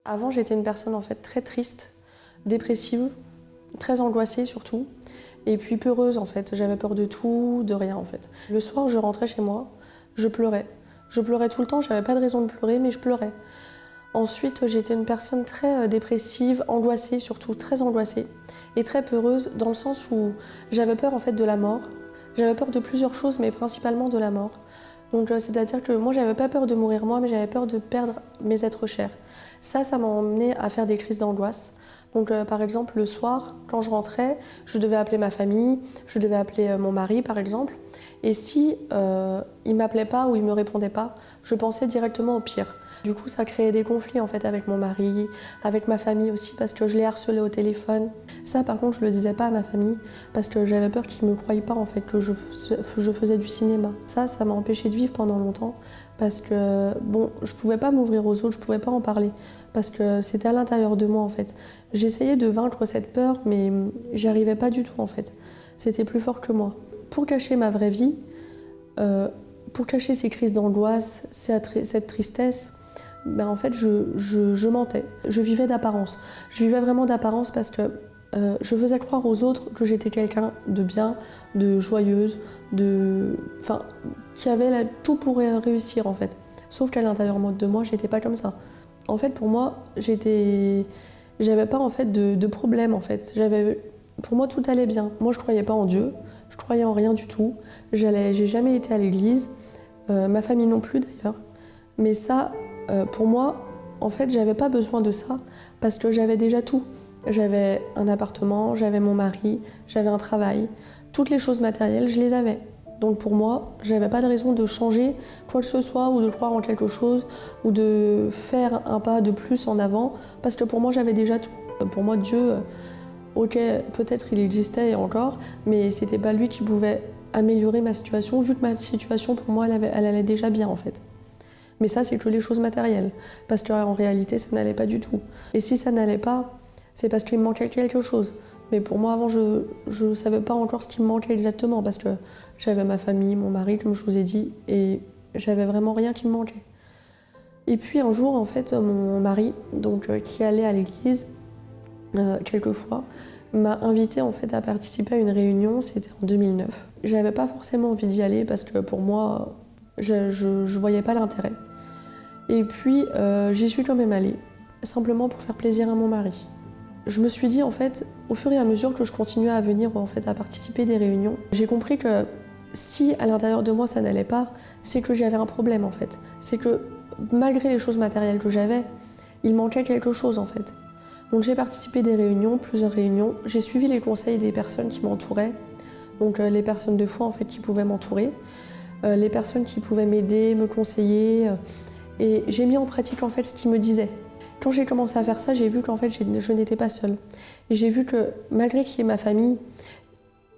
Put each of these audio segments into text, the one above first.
Avant, j'étais une personne en fait très triste, dépressive, très angoissée surtout, et puis peureuse en fait. J'avais peur de tout, de rien en fait. Le soir, je rentrais chez moi, je pleurais. Je pleurais tout le temps, j'avais pas de raison de pleurer, mais je pleurais. Ensuite, j'étais une personne très dépressive, angoissée surtout, très angoissée, et très peureuse dans le sens où j'avais peur en fait de la mort. J'avais peur de plusieurs choses, mais principalement de la mort. Donc c'est-à-dire que moi, j'avais pas peur de mourir moi, mais j'avais peur de perdre mes êtres chers. Ça m'a emmené à faire des crises d'angoisse. Donc par exemple, le soir, quand je rentrais, je devais appeler ma famille, je devais appeler mon mari par exemple. Et si il m'appelait pas ou il me répondait pas, je pensais directement au pire. Du coup, ça créait des conflits en fait avec mon mari, avec ma famille aussi, parce que je les harcelais au téléphone. Ça, par contre, je le disais pas à ma famille, parce que j'avais peur qu'ils me croyaient pas en fait que je faisais du cinéma. Ça m'a empêché de vivre pendant longtemps, parce que bon, je pouvais pas m'ouvrir aux autres, je pouvais pas en parler, parce que c'était à l'intérieur de moi en fait. J'essayais de vaincre cette peur, mais j'y arrivais pas du tout en fait. C'était plus fort que moi. Pour cacher ma vraie vie, pour cacher ces crises d'angoisse, cette tristesse, ben en fait, je mentais. Je vivais d'apparence. Je vivais vraiment d'apparence parce que je faisais croire aux autres que j'étais quelqu'un de bien, de joyeuse, qui avait tout pour réussir en fait. Sauf qu'à l'intérieur de moi, j'étais pas comme ça. En fait, pour moi, j'avais pas en fait de problème en fait. Pour moi, tout allait bien. Moi, je croyais pas en Dieu. Je croyais en rien du tout. J'ai jamais été à l'église. Ma famille non plus d'ailleurs. Mais ça, pour moi, en fait, j'avais pas besoin de ça parce que j'avais déjà tout. J'avais un appartement, j'avais mon mari, j'avais un travail. Toutes les choses matérielles, je les avais. Donc pour moi, j'avais pas de raison de changer quoi que ce soit ou de croire en quelque chose ou de faire un pas de plus en avant parce que pour moi, j'avais déjà tout. Pour moi, Dieu, ok, peut-être il existait et encore, mais c'était pas lui qui pouvait améliorer ma situation vu que ma situation, pour moi, elle allait déjà bien en fait. Mais ça, c'est que les choses matérielles, parce qu'en réalité, ça n'allait pas du tout. Et si ça n'allait pas, c'est parce qu'il me manquait quelque chose. Mais pour moi, avant, je ne savais pas encore ce qui me manquait exactement, parce que j'avais ma famille, mon mari, comme je vous ai dit, et j'avais vraiment rien qui me manquait. Et puis un jour, en fait, mon mari, qui allait à l'église quelquefois, m'a invitée en fait, à participer à une réunion, c'était en 2009. J'avais pas forcément envie d'y aller, parce que pour moi, je voyais pas l'intérêt. Et puis j'y suis quand même allée, simplement pour faire plaisir à mon mari. Je me suis dit en fait, au fur et à mesure que je continuais à venir en fait, à participer à des réunions, j'ai compris que si à l'intérieur de moi ça n'allait pas, c'est que j'avais un problème en fait. C'est que malgré les choses matérielles que j'avais, il manquait quelque chose en fait. Donc j'ai participé à des réunions, plusieurs réunions, j'ai suivi les conseils des personnes qui m'entouraient, donc les personnes de foi en fait qui pouvaient m'entourer. Les personnes qui pouvaient m'aider, me conseiller. Et j'ai mis en pratique en fait ce qu'ils me disaient. Quand j'ai commencé à faire ça, j'ai vu qu'en fait je n'étais pas seule. Et j'ai vu que malgré qu'il y ait ma famille,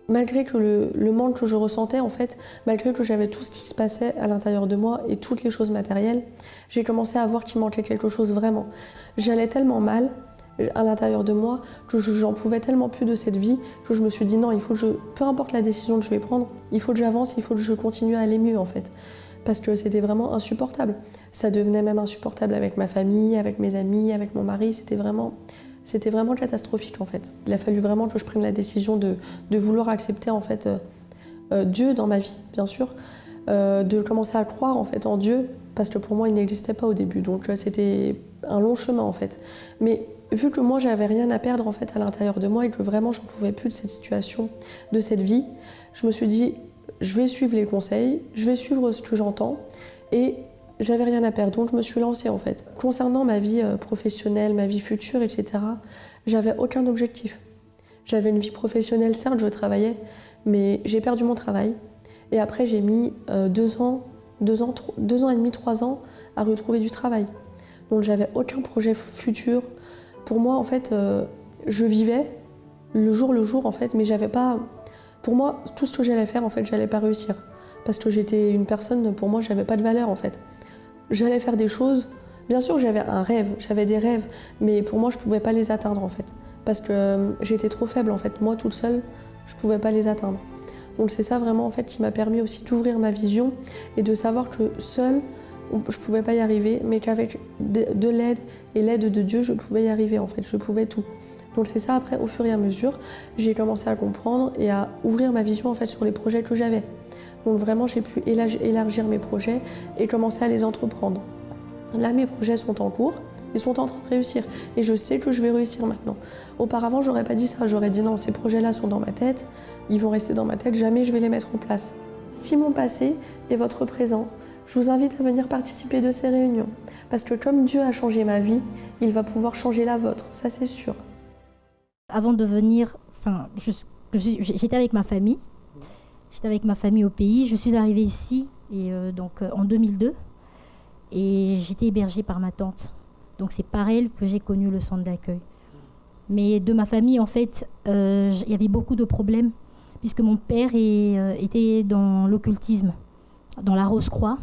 malgré que le manque que je ressentais en fait, malgré que j'avais tout ce qui se passait à l'intérieur de moi et toutes les choses matérielles, j'ai commencé à voir qu'il manquait quelque chose vraiment. J'allais tellement mal à l'intérieur de moi que j'en pouvais tellement plus de cette vie que je me suis dit non, il faut que peu importe la décision que je vais prendre, il faut que j'avance, il faut que je continue à aller mieux en fait. Parce que c'était vraiment insupportable. Ça devenait même insupportable avec ma famille, avec mes amis, avec mon mari, c'était vraiment catastrophique en fait. Il a fallu vraiment que je prenne la décision de vouloir accepter en fait Dieu dans ma vie, bien sûr, de commencer à croire en fait en Dieu, parce que pour moi il n'existait pas au début, donc c'était un long chemin en fait. Mais vu que moi j'avais rien à perdre en fait à l'intérieur de moi et que vraiment j'en pouvais plus de cette situation, de cette vie, je me suis dit je vais suivre les conseils, je vais suivre ce que j'entends et j'avais rien à perdre, donc je me suis lancée en fait. Concernant ma vie professionnelle, ma vie future, etc., j'avais aucun objectif. J'avais une vie professionnelle, certes je travaillais, mais j'ai perdu mon travail et après j'ai mis 2 ans et demi, 3 ans à retrouver du travail. Donc j'avais aucun projet futur. Pour moi en fait, je vivais le jour en fait, mais j'avais pas... Pour moi, tout ce que j'allais faire, en fait, j'allais pas réussir. Parce que j'étais une personne, pour moi, j'avais pas de valeur, en fait. J'allais faire des choses, bien sûr, j'avais un rêve, j'avais des rêves, mais pour moi, je pouvais pas les atteindre, en fait. Parce que j'étais trop faible, en fait. Moi, toute seule, je pouvais pas les atteindre. Donc c'est ça, vraiment, en fait, qui m'a permis aussi d'ouvrir ma vision et de savoir que seule, je pouvais pas y arriver, mais qu'avec de l'aide et l'aide de Dieu, je pouvais y arriver en fait, je pouvais tout. Donc c'est ça, après, au fur et à mesure, j'ai commencé à comprendre et à ouvrir ma vision en fait sur les projets que j'avais. Donc vraiment, j'ai pu élargir mes projets et commencer à les entreprendre. Là, mes projets sont en cours, ils sont en train de réussir et je sais que je vais réussir maintenant. Auparavant, j'aurais pas dit ça, j'aurais dit non, ces projets-là sont dans ma tête, ils vont rester dans ma tête, jamais je vais les mettre en place. Si mon passé est votre présent, je vous invite à venir participer de ces réunions parce que comme Dieu a changé ma vie, il va pouvoir changer la vôtre, ça c'est sûr. Avant de venir, j'étais avec ma famille. J'étais avec ma famille au pays. Je suis arrivée ici en 2002 et j'étais hébergée par ma tante. Donc c'est par elle que j'ai connu le centre d'accueil. Mais de ma famille, en fait, il y avait beaucoup de problèmes puisque mon père était dans l'occultisme, dans la Rose-Croix.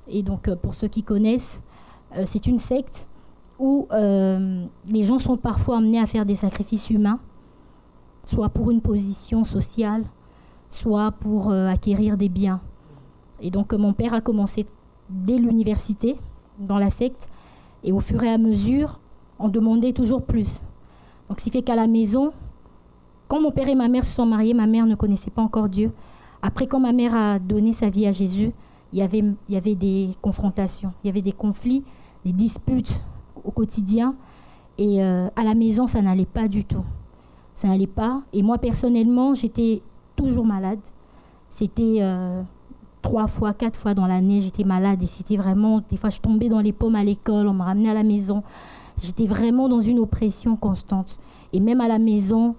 Et donc pour ceux qui connaissent, c'est une secte où les gens sont parfois amenés à faire des sacrifices humains, soit pour une position sociale, soit pour acquérir des biens. Et donc mon père a commencé dès l'université, dans la secte, et au fur et à mesure, on demandait toujours plus. Donc ce qui fait qu'à la maison, quand mon père et ma mère se sont mariés, ma mère ne connaissait pas encore Dieu. Après, quand ma mère a donné sa vie à Jésus, il y avait des confrontations, il y avait des conflits, des disputes au quotidien, et à la maison ça n'allait pas du tout, ça n'allait pas. Et moi personnellement j'étais toujours malade, c'était 3 fois, 4 fois dans l'année j'étais malade, et c'était vraiment, des fois je tombais dans les pommes à l'école, on me ramenait à la maison, j'étais vraiment dans une oppression constante. Et même à la maison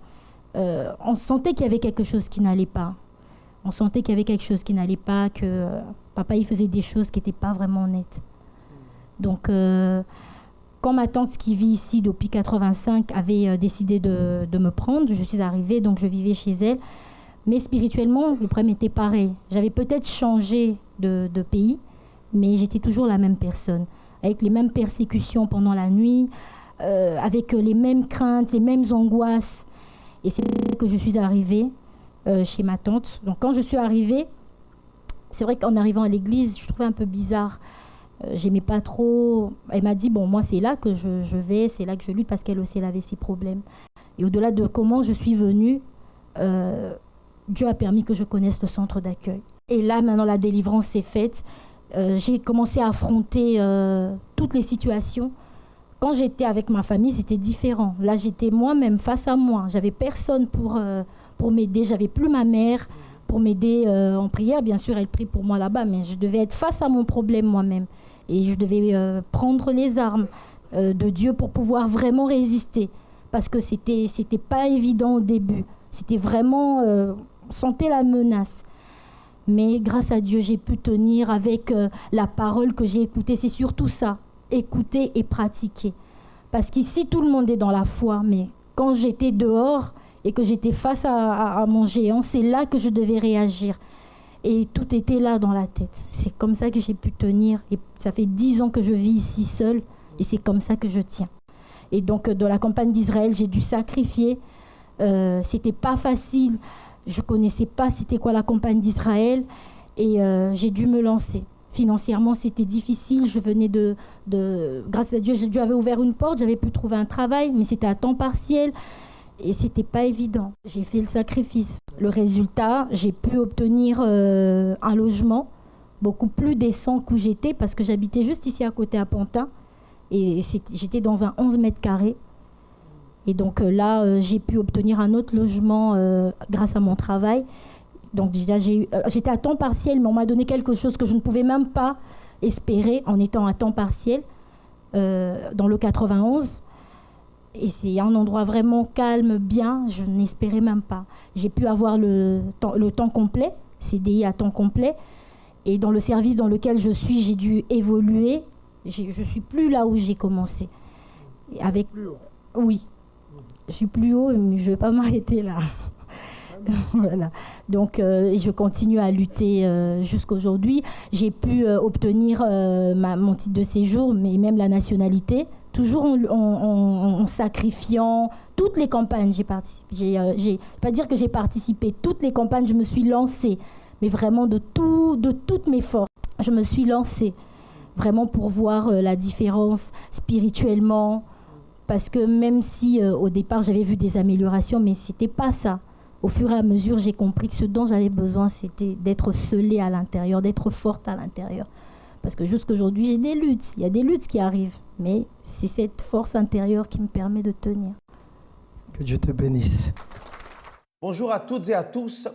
on sentait qu'il y avait quelque chose qui n'allait pas, que papa il faisait des choses qui n'étaient pas vraiment nettes. Donc quand ma tante qui vit ici depuis 85 avait décidé de me prendre, je suis arrivée, donc je vivais chez elle. Mais spirituellement, le problème était pareil. J'avais peut-être changé de pays, mais j'étais toujours la même personne, avec les mêmes persécutions pendant la nuit, avec les mêmes craintes, les mêmes angoisses. Et c'est là que je suis arrivée chez ma tante. Donc quand je suis arrivée, c'est vrai qu'en arrivant à l'église, je trouvais un peu bizarre. J'aimais pas trop. Elle m'a dit, bon, moi, c'est là que je vais, c'est là que je lutte, parce qu'elle aussi, elle avait ses problèmes. Et au-delà de comment je suis venue, Dieu a permis que je connaisse le centre d'accueil. Et là, maintenant, la délivrance s'est faite. J'ai commencé à affronter toutes les situations. Quand j'étais avec ma famille, c'était différent. Là, j'étais moi-même face à moi. J'avais personne pour m'aider. J'avais plus ma mère pour m'aider en prière. Bien sûr, elle prie pour moi là-bas, mais je devais être face à mon problème moi-même. Et je devais prendre les armes de Dieu pour pouvoir vraiment résister. Parce que c'était pas évident au début. C'était vraiment... on sentait la menace. Mais grâce à Dieu, j'ai pu tenir avec la parole que j'ai écoutée. C'est surtout ça, écouter et pratiquer. Parce qu'ici, tout le monde est dans la foi. Mais quand j'étais dehors et que j'étais face à mon géant, c'est là que je devais réagir. Et tout était là dans la tête. C'est comme ça que j'ai pu tenir. Et ça fait 10 ans que je vis ici seule. Et c'est comme ça que je tiens. Et donc, dans la campagne d'Israël, j'ai dû sacrifier. C'était pas facile. Je connaissais pas c'était quoi la campagne d'Israël. Et j'ai dû me lancer. Financièrement, c'était difficile. Je venais grâce à Dieu, Dieu avait ouvert une porte. J'avais pu trouver un travail, mais c'était à temps partiel. Et c'était pas évident. J'ai fait le sacrifice. Le résultat, j'ai pu obtenir un logement beaucoup plus décent qu'où j'étais, parce que j'habitais juste ici à côté à Pantin. Et j'étais dans un 11 mètres carrés. Et donc là, j'ai pu obtenir un autre logement grâce à mon travail. Donc déjà, j'étais à temps partiel, mais on m'a donné quelque chose que je ne pouvais même pas espérer en étant à temps partiel dans le 91. Et c'est un endroit vraiment calme, bien, je n'espérais même pas. J'ai pu avoir le temps complet, CDI à temps complet. Et dans le service dans lequel je suis, j'ai dû évoluer. Je ne suis plus là où j'ai commencé. Oui, je suis plus haut, mais je ne vais pas m'arrêter là. Voilà. Donc, je continue à lutter jusqu'à aujourd'hui. J'ai pu obtenir mon titre de séjour, mais même la nationalité. Toujours en sacrifiant toutes les campagnes, j'ai participé. Pas dire que j'ai participé, toutes les campagnes, je me suis lancée, mais vraiment de toutes mes forces, je me suis lancée. vraiment pour voir la différence spirituellement. Parce que même si au départ j'avais vu des améliorations, mais c'était pas ça. Au fur et à mesure, j'ai compris que ce dont j'avais besoin, c'était d'être scellée à l'intérieur, d'être forte à l'intérieur. Parce que jusqu'aujourd'hui, j'ai des luttes. Il y a des luttes qui arrivent. Mais c'est cette force intérieure qui me permet de tenir. Que Dieu te bénisse. Bonjour à toutes et à tous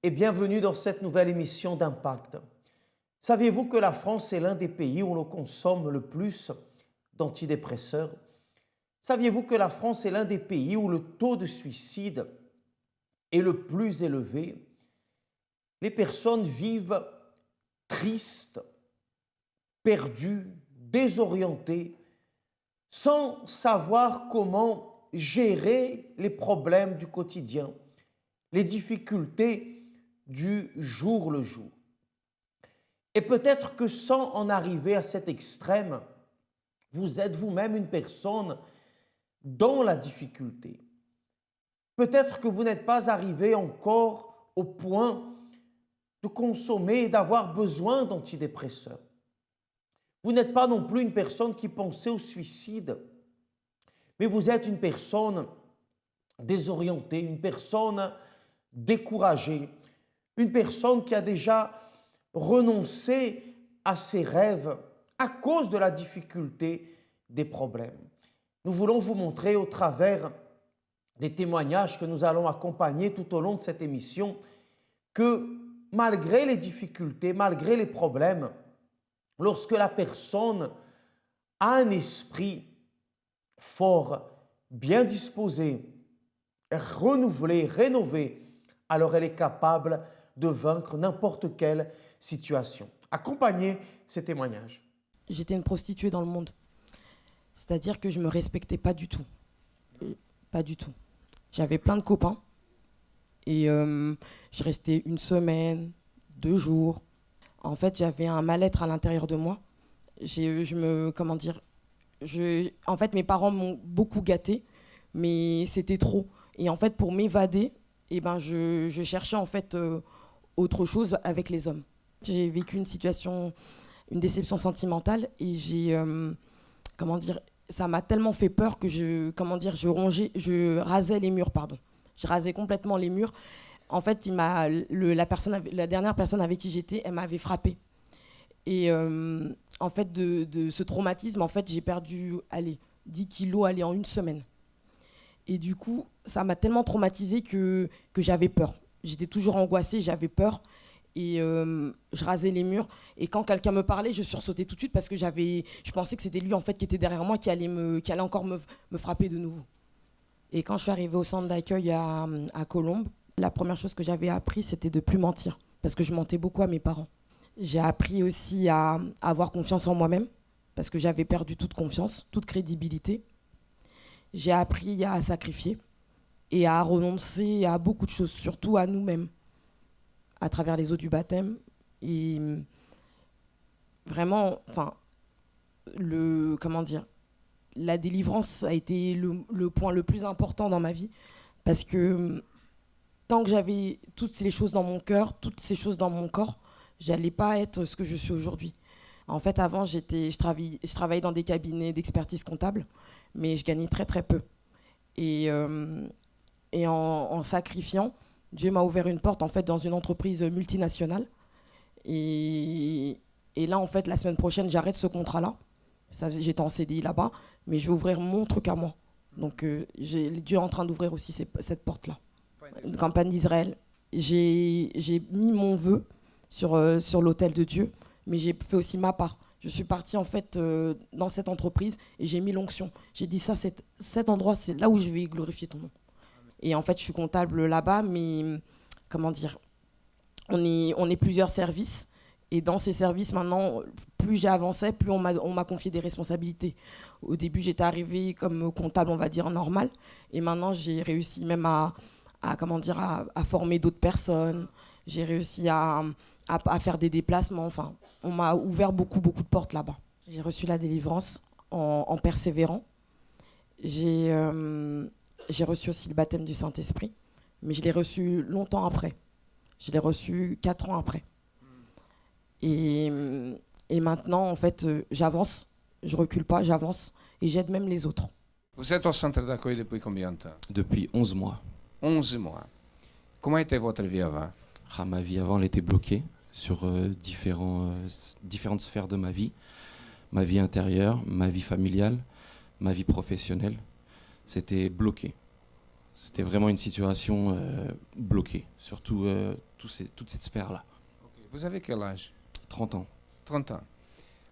et bienvenue dans cette nouvelle émission d'Impact. Saviez-vous que la France est l'un des pays où l'on consomme le plus d'antidépresseurs? Saviez-vous que la France est l'un des pays où le taux de suicide est le plus élevé? Les personnes vivent tristes, perdues, désorientées, sans savoir comment gérer les problèmes du quotidien, les difficultés du jour le jour. Et peut-être que sans en arriver à cet extrême, vous êtes vous-même une personne dans la difficulté. Peut-être que vous n'êtes pas arrivé encore au point de consommer et d'avoir besoin d'antidépresseurs. Vous n'êtes pas non plus une personne qui pensait au suicide, mais vous êtes une personne désorientée, une personne découragée, une personne qui a déjà renoncé à ses rêves à cause de la difficulté des problèmes. Nous voulons vous montrer au travers des témoignages que nous allons accompagner tout au long de cette émission que malgré les difficultés, malgré les problèmes, lorsque la personne a un esprit fort, bien disposé, renouvelé, rénové, alors elle est capable de vaincre n'importe quelle situation. Accompagnez ces témoignages. J'étais une prostituée dans le monde. C'est-à-dire que je ne me respectais pas du tout. Pas du tout. J'avais plein de copains et je restais 1 semaine, 2 jours. En fait, j'avais un mal-être à l'intérieur de moi. En fait, mes parents m'ont beaucoup gâtée, mais c'était trop. Et en fait, pour m'évader, je cherchais en fait autre chose avec les hommes. J'ai vécu une déception sentimentale et ça m'a tellement fait peur que je rasais les murs, pardon. Je rasais complètement les murs. En fait, la dernière personne avec qui j'étais, elle m'avait frappée. Et en fait, de ce traumatisme, en fait, j'ai perdu 10 kilos en 1 semaine. Et du coup, ça m'a tellement traumatisée que j'avais peur. J'étais toujours angoissée, j'avais peur. Et je rasais les murs. Et quand quelqu'un me parlait, je sursautais tout de suite parce que je pensais que c'était lui en fait qui était derrière moi, qui allait encore me frapper de nouveau. Et quand je suis arrivée au centre d'accueil à Colombes, la première chose que j'avais appris, c'était de plus mentir. Parce que je mentais beaucoup à mes parents. J'ai appris aussi à avoir confiance en moi-même, parce que j'avais perdu toute confiance, toute crédibilité. J'ai appris à sacrifier et à renoncer à beaucoup de choses, surtout à nous-mêmes, à travers les eaux du baptême. Et vraiment, la délivrance a été le point le plus important dans ma vie, parce que tant que j'avais toutes ces choses dans mon cœur, toutes ces choses dans mon corps, j'allais pas être ce que je suis aujourd'hui. En fait, avant, je travaillais dans des cabinets d'expertise comptable, mais je gagnais très très peu. Et en sacrifiant, Dieu m'a ouvert une porte en fait dans une entreprise multinationale. Et là, en fait, la semaine prochaine, j'arrête ce contrat-là. J'étais en CDI là-bas, mais je vais ouvrir mon truc à moi. Donc, Dieu est en train d'ouvrir aussi cette porte-là. Une campagne d'Israël. J'ai mis mon vœu sur l'autel de Dieu, mais j'ai fait aussi ma part. Je suis partie en fait dans cette entreprise et j'ai mis l'onction. J'ai dit ça, cet endroit, c'est là où je vais glorifier ton nom. Et en fait, je suis comptable là-bas, mais on est plusieurs services. Et dans ces services, maintenant, plus j'avançais, plus on m'a confié des responsabilités. Au début, j'étais arrivée comme comptable, on va dire, normal. Et maintenant, j'ai réussi même à former d'autres personnes. J'ai réussi à faire des déplacements. Enfin, on m'a ouvert beaucoup de portes là-bas. J'ai reçu la délivrance en persévérant. J'ai reçu aussi le baptême du Saint-Esprit, mais je l'ai reçu longtemps après. Je l'ai reçu 4 ans après. Et Et maintenant, en fait, j'avance, je recule pas, j'avance et j'aide même les autres. Vous êtes au centre d'accueil depuis combien de temps? Depuis 11 mois. 11 mois. Comment était votre vie avant? Ma vie avant, elle était bloquée sur différentes sphères de ma vie. Ma vie intérieure, ma vie familiale, ma vie professionnelle. C'était bloqué. C'était vraiment une situation bloquée, surtout toute cette sphère-là. Okay. Vous avez quel âge? 30 ans. 30 ans.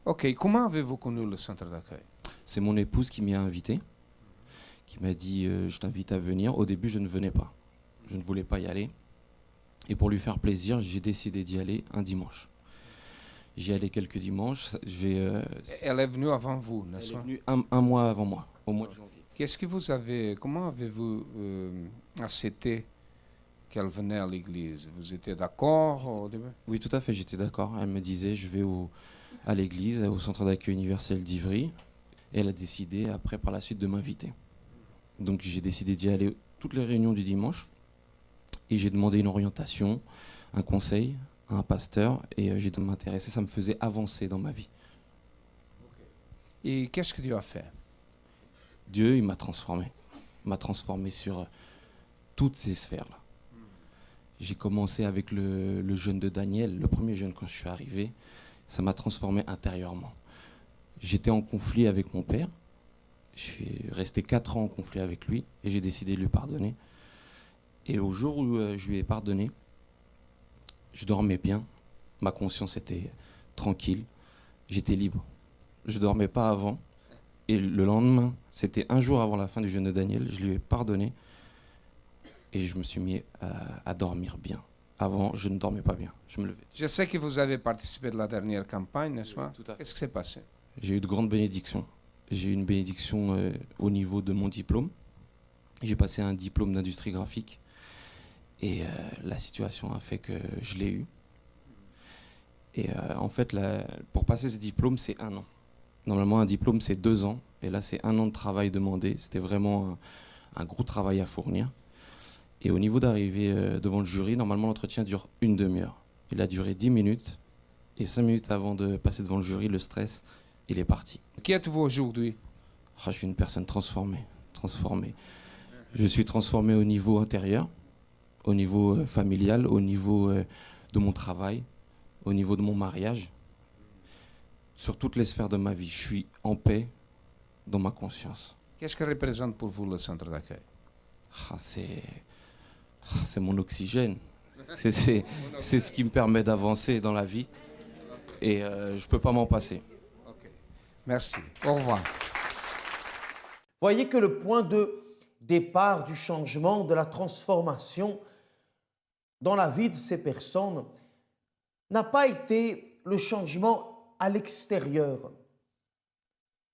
Ok, comment avez-vous connu le centre d'accueil? C'est mon épouse qui m'y a invité, qui m'a dit je t'invite à venir. Au début, je ne venais pas. Je ne voulais pas y aller. Et pour lui faire plaisir, j'ai décidé d'y aller un dimanche. J'y allais quelques dimanches. Elle est venue avant vous, n'est-ce pas? Elle est venue un mois avant moi, au mois de janvier. Comment avez-vous accepté qu'elle venait à l'église? Vous étiez d'accord au début? Oui, tout à fait, j'étais d'accord. Elle me disait je vais à l'église, au centre d'accueil universel d'Ivry. Et elle a décidé après par la suite de m'inviter. Donc j'ai décidé d'y aller toutes les réunions du dimanche. Et j'ai demandé une orientation, un conseil à un pasteur. Et j'ai m'intéressé, ça me faisait avancer dans ma vie. Et qu'est-ce que Dieu a fait? Dieu, il m'a transformé. Il m'a transformé sur toutes ces sphères-là. J'ai commencé avec le jeûne de Daniel, le premier jeûne quand je suis arrivé. Ça m'a transformé intérieurement. J'étais en conflit avec mon père. Je suis resté 4 ans en conflit avec lui et j'ai décidé de lui pardonner. Et au jour où je lui ai pardonné, je dormais bien. Ma conscience était tranquille. J'étais libre. Je ne dormais pas avant. Et le lendemain, c'était un jour avant la fin du jeûne de Daniel, je lui ai pardonné et je me suis mis à dormir bien. Avant, je ne dormais pas bien, je me levais. Je sais que vous avez participé de la dernière campagne, n'est-ce pas? Tout à fait. Qu'est-ce qui s'est passé? J'ai eu de grandes bénédictions. J'ai eu une bénédiction au niveau de mon diplôme. J'ai passé un diplôme d'industrie graphique et la situation a fait que je l'ai eu. Et en fait, pour passer ce diplôme, c'est 1 an. Normalement, un diplôme, c'est 2 ans. Et là, c'est 1 an de travail demandé. C'était vraiment un gros travail à fournir. Et au niveau d'arriver devant le jury, normalement, l'entretien dure une demi-heure. Il a duré 10 minutes. Et 5 minutes avant de passer devant le jury, le stress, il est parti. Qui êtes-vous aujourd'hui? Je suis une personne transformée. Je suis transformé au niveau intérieur, au niveau familial, au niveau de mon travail, au niveau de mon mariage. Sur toutes les sphères de ma vie, je suis en paix dans ma conscience. Qu'est-ce que représente pour vous le centre d'accueil? C'est mon oxygène. C'est ce qui me permet d'avancer dans la vie. Et je ne peux pas m'en passer. Okay. Merci. Au revoir. Voyez que le point de départ du changement, de la transformation dans la vie de ces personnes n'a pas été le changement à l'extérieur,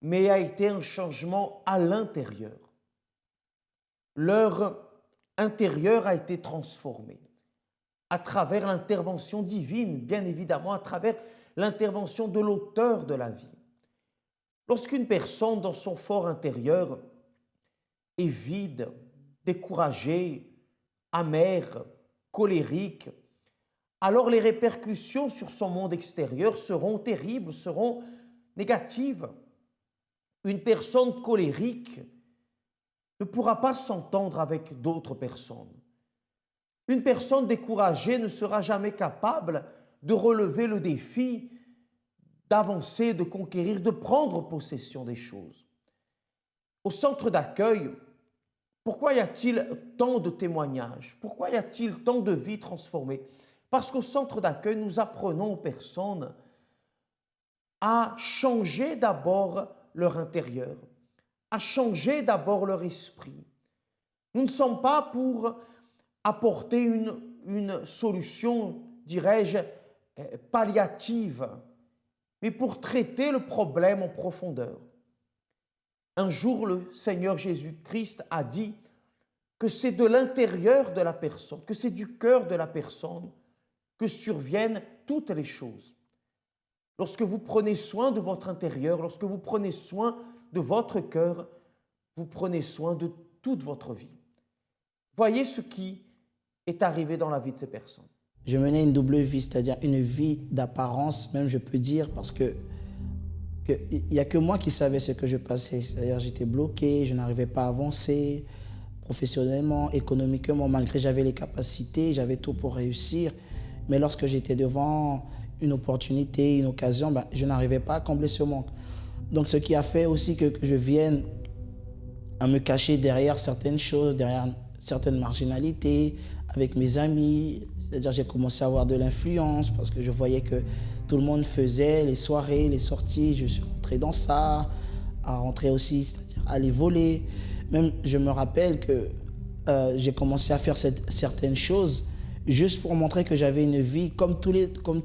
mais a été un changement à l'intérieur. Leur intérieur a été transformé à travers l'intervention divine, bien évidemment, à travers l'intervention de l'auteur de la vie. Lorsqu'une personne dans son fort intérieur est vide, découragée, amère, colérique, alors les répercussions sur son monde extérieur seront terribles, seront négatives. Une personne colérique ne pourra pas s'entendre avec d'autres personnes. Une personne découragée ne sera jamais capable de relever le défi, d'avancer, de conquérir, de prendre possession des choses. Au centre d'accueil, pourquoi y a-t-il tant de témoignages? Pourquoi y a-t-il tant de vies transformées? Parce qu'au centre d'accueil, nous apprenons aux personnes à changer d'abord leur intérieur, à changer d'abord leur esprit. Nous ne sommes pas pour apporter une solution, dirais-je, palliative, mais pour traiter le problème en profondeur. Un jour, le Seigneur Jésus-Christ a dit que c'est de l'intérieur de la personne, que c'est du cœur de la personne que surviennent toutes les choses. Lorsque vous prenez soin de votre intérieur, lorsque vous prenez soin de votre cœur, vous prenez soin de toute votre vie. Voyez ce qui est arrivé dans la vie de ces personnes. je menais une double vie, c'est-à-dire une vie d'apparence, même je peux dire, parce que il n'y a que moi qui savais ce que je passais. C'est-à-dire j'étais bloqué, je n'arrivais pas à avancer professionnellement, économiquement, malgré que j'avais les capacités, j'avais tout pour réussir. Mais lorsque j'étais devant une opportunité, une occasion, ben, je n'arrivais pas à combler ce manque. Donc ce qui a fait aussi que je vienne à me cacher derrière certaines choses, derrière certaines marginalités, avec mes amis. C'est-à-dire j'ai commencé à avoir de l'influence parce que je voyais que tout le monde faisait les soirées, les sorties. Je suis rentré dans ça, à rentrer aussi, c'est-à-dire aller voler. Même je me rappelle que j'ai commencé à faire certaines choses juste pour montrer que j'avais une vie, comme tout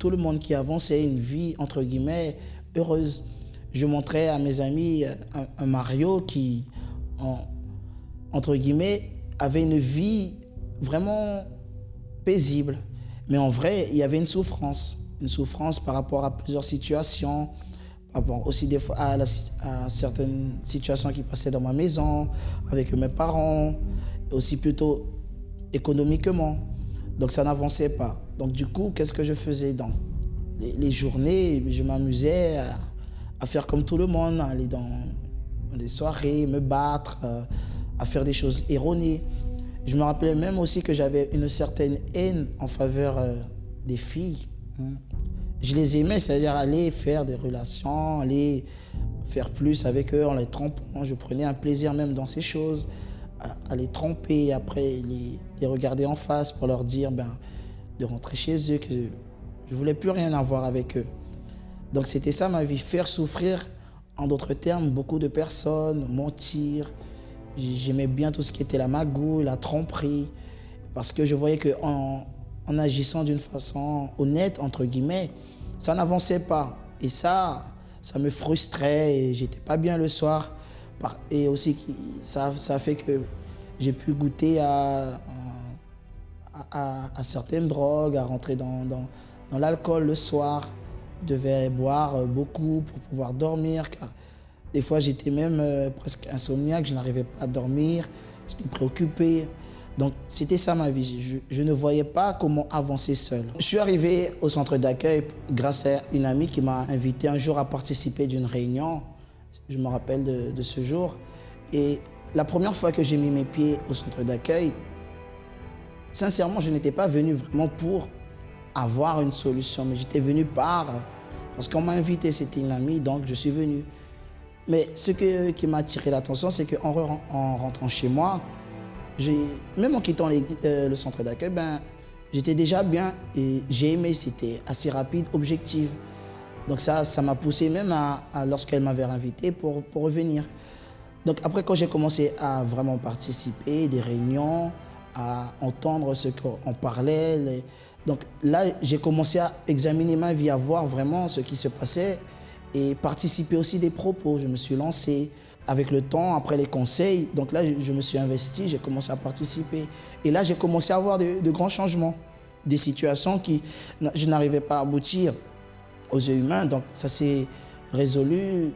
le monde qui avançait, une vie entre guillemets heureuse. Je montrais à mes amis un Mario qui, entre guillemets, avait une vie vraiment paisible. Mais en vrai, il y avait une souffrance par rapport à plusieurs situations, par rapport aussi des fois à certaines situations qui passaient dans ma maison, avec mes parents, aussi plutôt économiquement. Donc ça n'avançait pas. Donc du coup, qu'est-ce que je faisais dans les journées? Je m'amusais à faire comme tout le monde, à aller dans les soirées, me battre, à faire des choses erronées. Je me rappelais même aussi que j'avais une certaine haine en faveur des filles. Je les aimais, c'est-à-dire aller faire des relations, aller faire plus avec eux en les trompant. Je prenais un plaisir même dans ces choses, à les tromper, après les regarder en face pour leur dire de rentrer chez eux, que je ne voulais plus rien avoir avec eux. Donc c'était ça ma vie, faire souffrir, en d'autres termes, beaucoup de personnes, mentir. J'aimais bien tout ce qui était la magouille, la tromperie, parce que je voyais qu'en agissant d'une façon honnête, entre guillemets, ça n'avançait pas. Et ça me frustrait et j'étais pas bien le soir. Et aussi, ça a fait que j'ai pu goûter à certaines drogues, à rentrer dans l'alcool le soir. Je devais boire beaucoup pour pouvoir dormir, car des fois j'étais même presque insomniaque, je n'arrivais pas à dormir, j'étais préoccupé. Donc c'était ça ma vie, je ne voyais pas comment avancer seul. Je suis arrivé au centre d'accueil grâce à une amie qui m'a invité un jour à participer d'une réunion. Je me rappelle de ce jour. Et la première fois que j'ai mis mes pieds au centre d'accueil, sincèrement, je n'étais pas venu vraiment pour avoir une solution, mais j'étais venu parce qu'on m'a invité, c'était une amie, donc je suis venu. Mais ce qui m'a attiré l'attention, c'est qu'en rentrant chez moi, même en quittant le centre d'accueil, j'étais déjà bien et j'ai aimé, c'était assez rapide, objectif. Donc ça m'a poussé même lorsqu'elle m'avait invité pour revenir. Donc après, quand j'ai commencé à vraiment participer, des réunions, à entendre ce qu'on parlait, donc là, j'ai commencé à examiner ma vie, à voir vraiment ce qui se passait et participer aussi des propos. Je me suis lancé avec le temps, après les conseils. Donc là, je me suis investi, j'ai commencé à participer. Et là, j'ai commencé à voir de grands changements, des situations qui je n'arrivais pas à aboutir aux yeux humains. Donc ça s'est résolu,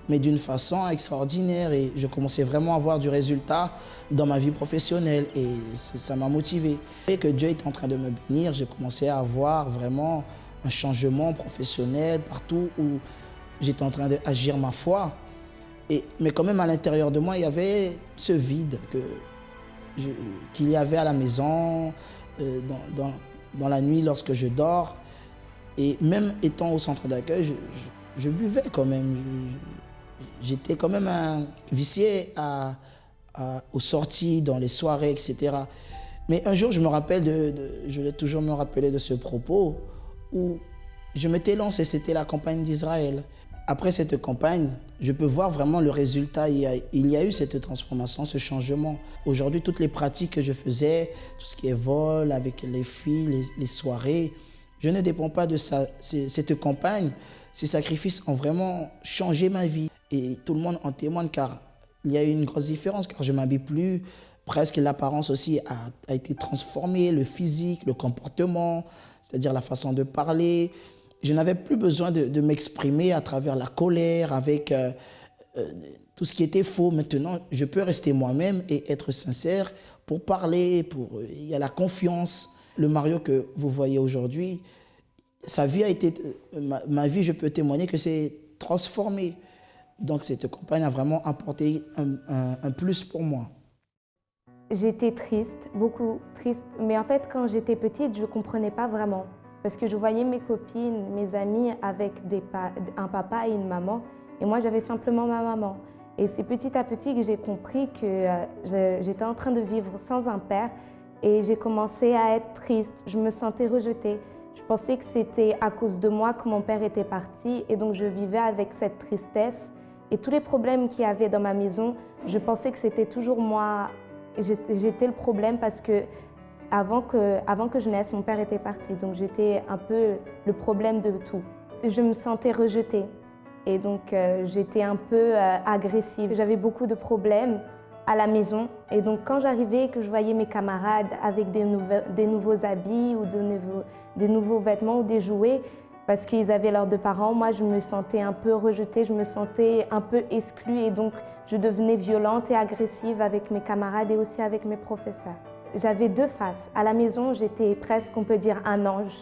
mais d'une façon extraordinaire. Et je commençais vraiment à voir du résultat dans ma vie professionnelle. Et ça m'a motivé. Et que Dieu est en train de me bénir, j'ai commencé à avoir vraiment un changement professionnel partout où j'étais en train d'agir ma foi. Mais quand même, à l'intérieur de moi, il y avait ce vide qu'il y avait à la maison, dans la nuit lorsque je dors. Et même étant au centre d'accueil, je buvais quand même. J'étais quand même vicié aux sorties, dans les soirées, etc. Mais un jour, je vais toujours me rappeler de ce propos où je m'étais lancé, c'était la campagne d'Israël. Après cette campagne, je peux voir vraiment le résultat. Il y a eu cette transformation, ce changement. Aujourd'hui, toutes les pratiques que je faisais, tout ce qui est vol avec les filles, les soirées, je ne dépends pas de ça. Cette campagne, ces sacrifices ont vraiment changé ma vie. Et tout le monde en témoigne car il y a eu une grosse différence, car je ne m'habille plus. Presque l'apparence aussi a été transformée, le physique, le comportement, c'est-à-dire la façon de parler. Je n'avais plus besoin de m'exprimer à travers la colère, avec tout ce qui était faux. Maintenant, je peux rester moi-même et être sincère pour parler, il y a la confiance. Le Mario que vous voyez aujourd'hui, sa vie a été, ma vie, je peux témoigner que c'est transformé. Donc cette campagne a vraiment apporté un plus pour moi. J'étais triste, beaucoup triste, mais en fait quand j'étais petite, je ne comprenais pas vraiment. Parce que je voyais mes copines, mes amies avec un papa et une maman, et moi j'avais simplement ma maman. Et c'est petit à petit que j'ai compris que j'étais en train de vivre sans un père, et j'ai commencé à être triste, je me sentais rejetée. Je pensais que c'était à cause de moi que mon père était parti, et donc je vivais avec cette tristesse. Et tous les problèmes qu'il y avait dans ma maison, je pensais que c'était toujours moi. J'étais le problème parce que avant que je naisse, mon père était parti. Donc j'étais un peu le problème de tout. Je me sentais rejetée et donc j'étais un peu agressive. J'avais beaucoup de problèmes à la maison et donc quand j'arrivais et que je voyais mes camarades avec des nouveaux habits ou des nouveaux vêtements ou des jouets, parce qu'ils avaient leurs deux parents, moi je me sentais un peu rejetée, je me sentais un peu exclue et donc je devenais violente et agressive avec mes camarades et aussi avec mes professeurs. J'avais deux faces. À la maison, j'étais presque, on peut dire, un ange.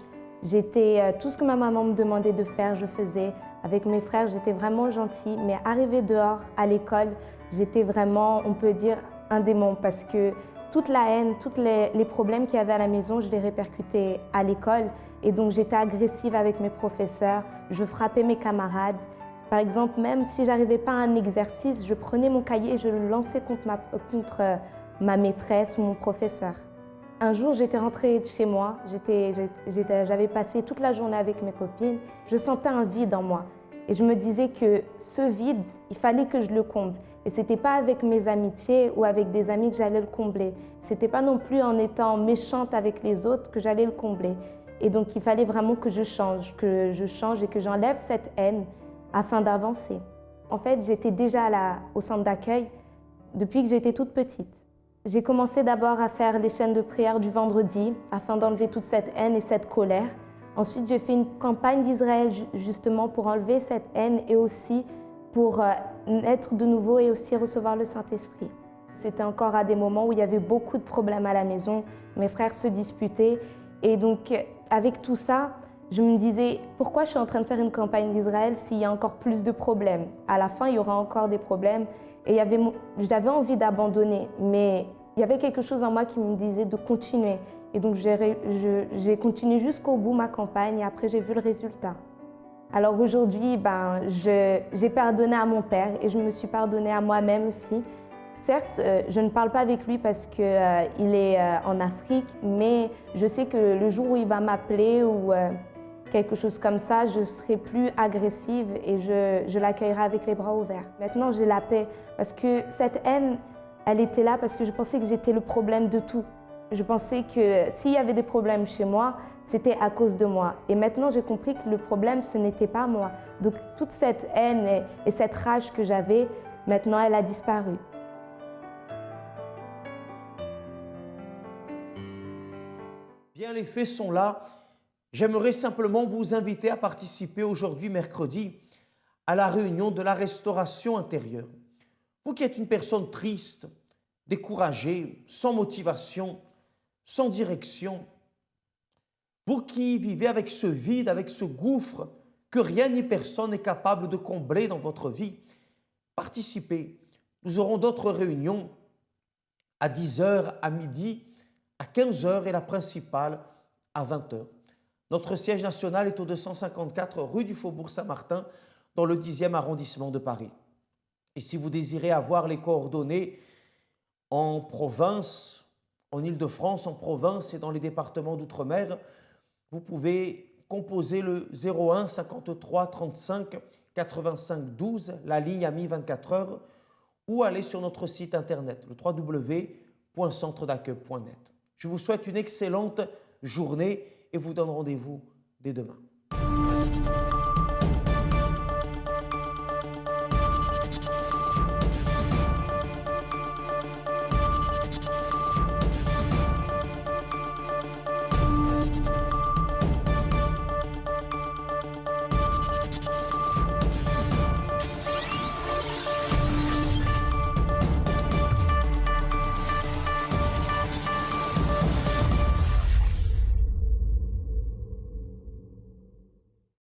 Tout ce que ma maman me demandait de faire, je faisais. Avec mes frères, j'étais vraiment gentille, mais arrivée dehors, à l'école, j'étais vraiment, on peut dire, un démon parce que toute la haine, tous les problèmes qu'il y avait à la maison, je les répercutais à l'école. Et donc j'étais agressive avec mes professeurs, je frappais mes camarades. Par exemple, même si j'arrivais pas à un exercice, je prenais mon cahier et je le lançais contre ma maîtresse ou mon professeur. Un jour, j'étais rentrée de chez moi, j'avais passé toute la journée avec mes copines. Je sentais un vide en moi et je me disais que ce vide, il fallait que je le comble. Et ce n'était pas avec mes amitiés ou avec des amis que j'allais le combler. Ce n'était pas non plus en étant méchante avec les autres que j'allais le combler. Et donc, il fallait vraiment que je change et que j'enlève cette haine afin d'avancer. En fait, j'étais déjà au centre d'accueil depuis que j'étais toute petite. J'ai commencé d'abord à faire les chaînes de prière du vendredi afin d'enlever toute cette haine et cette colère. Ensuite, j'ai fait une campagne d'Israël justement pour enlever cette haine et aussi pour naître de nouveau et aussi recevoir le Saint-Esprit. C'était encore à des moments où il y avait beaucoup de problèmes à la maison. Mes frères se disputaient et donc avec tout ça, je me disais pourquoi je suis en train de faire une campagne d'Israël s'il y a encore plus de problèmes. À la fin, il y aura encore des problèmes et j'avais envie d'abandonner, mais il y avait quelque chose en moi qui me disait de continuer. Et donc j'ai continué jusqu'au bout ma campagne et après j'ai vu le résultat. Alors aujourd'hui, j'ai pardonné à mon père et je me suis pardonnée à moi-même aussi. Certes, je ne parle pas avec lui parce qu'il est en Afrique, mais je sais que le jour où il va m'appeler ou quelque chose comme ça, je serai plus agressive et je l'accueillerai avec les bras ouverts. Maintenant, j'ai la paix parce que cette haine, elle était là parce que je pensais que j'étais le problème de tout. Je pensais que s'il y avait des problèmes chez moi, c'était à cause de moi. Et maintenant, j'ai compris que le problème, ce n'était pas moi. Donc, toute cette haine et cette rage que j'avais, maintenant, elle a disparu. Bien, les faits sont là. J'aimerais simplement vous inviter à participer aujourd'hui, mercredi, à la réunion de la restauration intérieure. Vous qui êtes une personne triste, découragée, sans motivation, sans direction, vous qui vivez avec ce vide, avec ce gouffre que rien ni personne n'est capable de combler dans votre vie, participez. Nous aurons d'autres réunions à 10h, à midi, à 15h et la principale à 20h. Notre siège national est au 254 rue du Faubourg Saint-Martin dans le 10e arrondissement de Paris. Et si vous désirez avoir les coordonnées en province, en Île-de-France, en province et dans les départements d'outre-mer, vous pouvez composer le 01 53 35 85 12, la ligne AMI 24 heures, ou aller sur notre site internet, le www.centredaccueil.net. Je vous souhaite une excellente journée et vous donne rendez-vous dès demain.